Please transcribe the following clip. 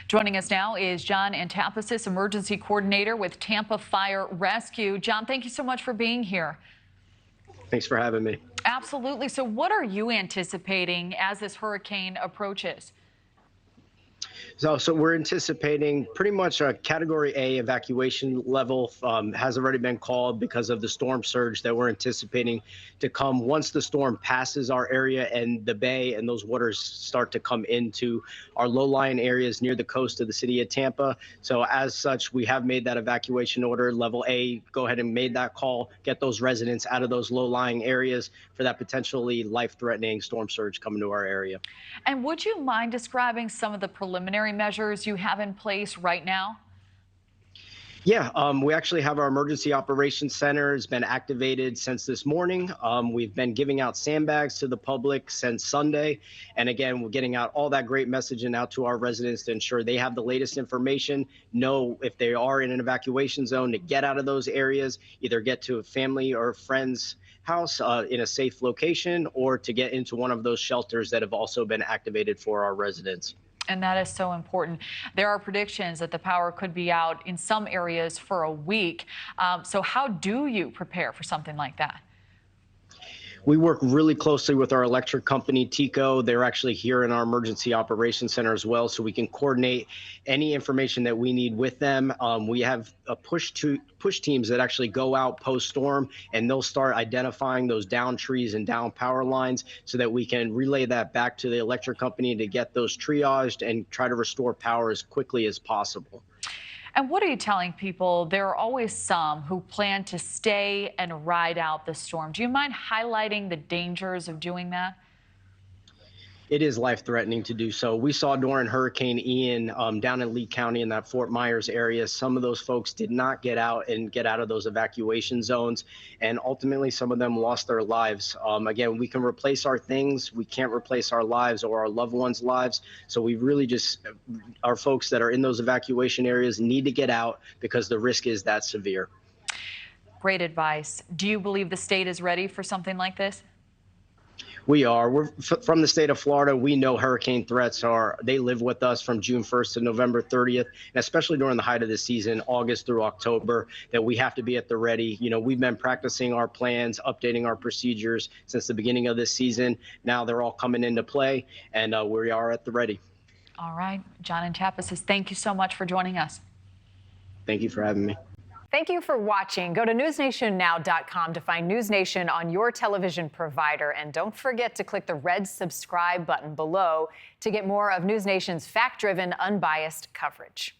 Joining us now is John Antapasis, Emergency Coordinator with Tampa Fire Rescue. John, thank you so much for being here. Thanks for having me. Absolutely. So what are you anticipating as this hurricane approaches? So we're anticipating pretty much a Category A evacuation level has already been called because of the storm surge that we're anticipating to come once the storm passes our area and the bay and those waters start to come into our low-lying areas near the coast of the city of Tampa. So as such, we have made that evacuation order. Level A, go ahead and made that call, get those residents out of those low-lying areas for that potentially life-threatening storm surge coming to our area. And would you mind describing some of the preliminary measures you have in place right now? Yeah, we actually have our emergency operations center has been activated since this morning. We've been giving out sandbags to the public since Sunday. And again, we're getting out all that great messaging out to our residents to ensure they have the latest information, know if they are in an evacuation zone to get out of those areas, either get to a family or friend's house in a safe location or to get into one of those shelters that have also been activated for our residents. And that is so important. There are predictions that the power could be out in some areas for a week. So how do you prepare for something like that? We work really closely with our electric company, TECO. They're actually here in our emergency operations center as well, so we can coordinate any information that we need with them. We have push teams that actually go out post-storm, and they'll start identifying those down trees and down power lines so that we can relay that back to the electric company to get those triaged and try to restore power as quickly as possible. And what are you telling people? There are always some who plan to stay and ride out the storm. Do you mind highlighting the dangers of doing that? It is life-threatening to do so. We saw during Hurricane Ian down in Lee County in that Fort Myers area, some of those folks did not get out of those evacuation zones, and ultimately some of them lost their lives. Again, we can replace our things. We can't replace our lives or our loved ones' lives. So we really just, our folks that are in those evacuation areas need to get out because the risk is that severe. Great advice. Do you believe the state is ready for something like this? We are. We're from the state of Florida. We know hurricane threats they live with us from June 1st to November 30th, and especially during the height of the season, August through October, that we have to be at the ready. You know, we've been practicing our plans, updating our procedures since the beginning of this season. Now they're all coming into play, and we are at the ready. All right. John Antapasis, thank you so much for joining us. Thank you for having me. Thank you for watching. Go to newsnationnow.com to find NewsNation on your television provider. And don't forget to click the red subscribe button below to get more of NewsNation's fact-driven, unbiased coverage.